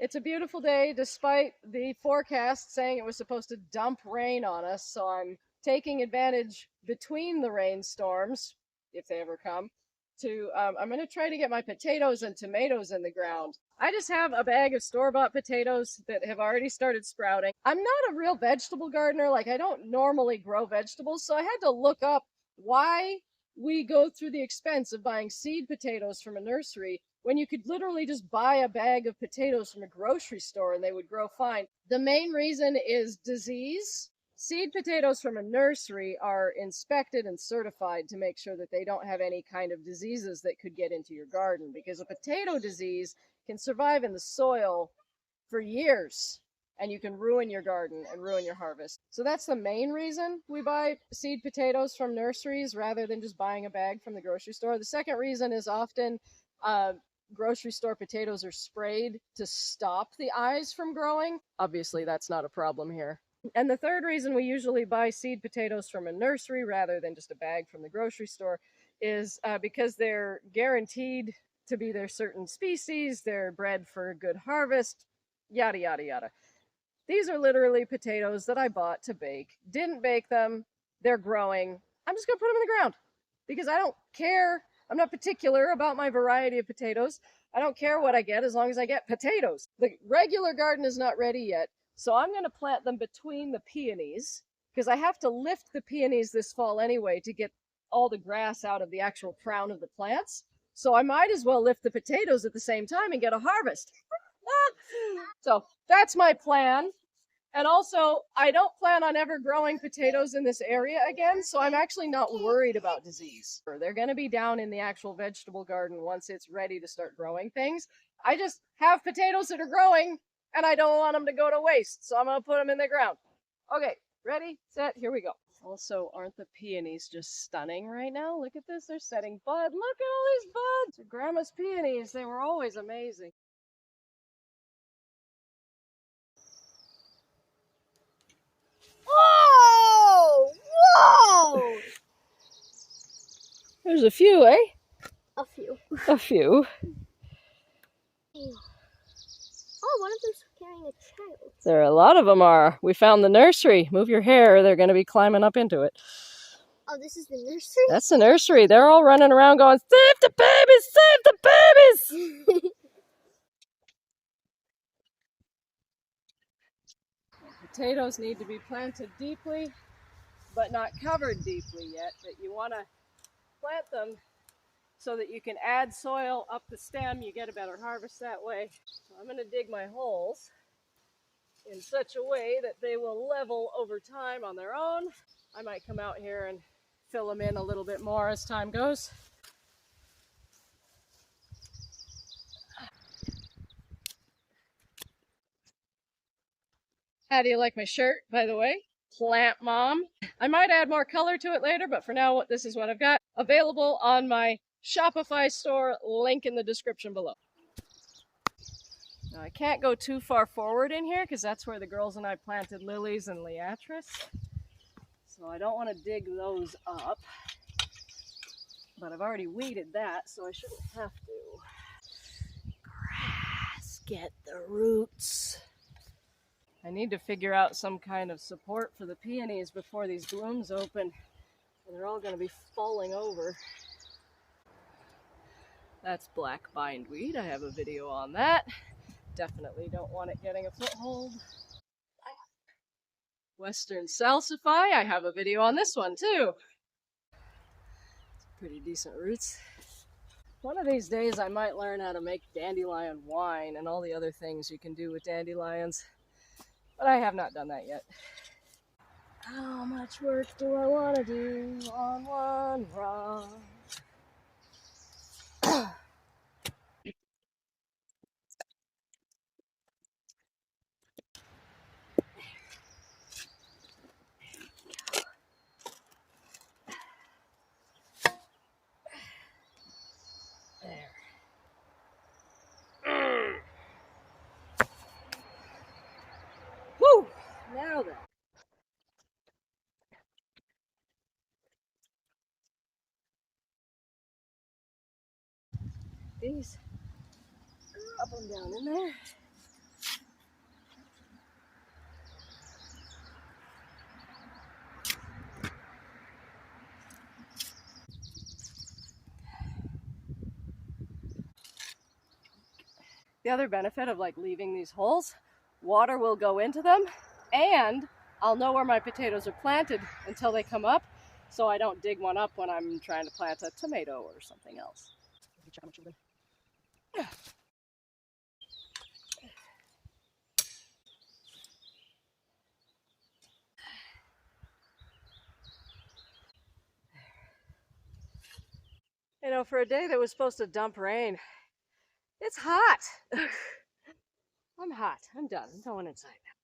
It's a beautiful day despite the forecast saying it was supposed to dump rain on us, so I'm taking advantage between the rainstorms, if they ever come, I'm going to try to get my potatoes and tomatoes in the ground. I just have a bag of store-bought potatoes that have already started sprouting. I'm not a real vegetable gardener, like I don't normally grow vegetables, so I had to look up why we go through the expense of buying seed potatoes from a nursery when you could literally just buy a bag of potatoes from a grocery store and they would grow fine. The main reason is disease. Seed potatoes from a nursery are inspected and certified to make sure that they don't have any kind of diseases that could get into your garden, because a potato disease can survive in the soil for years and you can ruin your garden and ruin your harvest. So that's the main reason we buy seed potatoes from nurseries rather than just buying a bag from the grocery store. The second reason is often grocery store potatoes are sprayed to stop the eyes from growing. Obviously, that's not a problem here. And the third reason we usually buy seed potatoes from a nursery rather than just a bag from the grocery store is because they're guaranteed to be their certain species, they're bred for a good harvest, yada, yada, yada. These are literally potatoes that I bought to bake. Didn't bake them. They're growing. I'm just going to put them in the ground because I don't care. I'm not particular about my variety of potatoes. I don't care what I get as long as I get potatoes. The regular garden is not ready yet, so I'm going to plant them between the peonies because I have to lift the peonies this fall anyway to get all the grass out of the actual crown of the plants. So I might as well lift the potatoes at the same time and get a harvest. So that's my plan. And also, I don't plan on ever growing potatoes in this area again, so I'm actually not worried about disease. They're going to be down in the actual vegetable garden once it's ready to start growing things. I just have potatoes that are growing, and I don't want them to go to waste, so I'm going to put them in the ground. Okay, ready, set, here we go. Also, aren't the peonies just stunning right now? Look at this, they're setting bud. Look at all these buds. They're Grandma's peonies, they were always amazing. Whoa! Whoa! There's a few, eh? A few. A few. Oh, one of them's carrying a child. There are a lot of them are. We found the nursery. Move your hair, they're going to be climbing up into it. Oh, this is the nursery? That's the nursery. They're all running around going, save the babies, save the babies! Potatoes need to be planted deeply, but not covered deeply yet. But you want to plant them so that you can add soil up the stem. You get a better harvest that way. So I'm going to dig my holes in such a way that they will level over time on their own. I might come out here and fill them in a little bit more as time goes. How do you like my shirt, by the way? Plant Mom. I might add more color to it later, but for now, this is what I've got. Available on my Shopify store, link in the description below. Now, I can't go too far forward in here because that's where the girls and I planted lilies and liatris. So I don't want to dig those up. But I've already weeded that, so I shouldn't have to. Grass, get the roots. I need to figure out some kind of support for the peonies before these blooms open. They're all going to be falling over. That's black bindweed. I have a video on that. Definitely don't want it getting a foothold. Western salsify. I have a video on this one too. It's pretty decent roots. One of these days I might learn how to make dandelion wine and all the other things you can do with dandelions. But I have not done that yet. How much work do I want to do on one rock? There. Woo! Now then. These up and down in there. The other benefit of like leaving these holes, water will go into them, and I'll know where my potatoes are planted until they come up, so I don't dig one up when I'm trying to plant a tomato or something else. You know, for a day that was supposed to dump rain, it's hot. I'm hot. I'm done. I'm going inside now.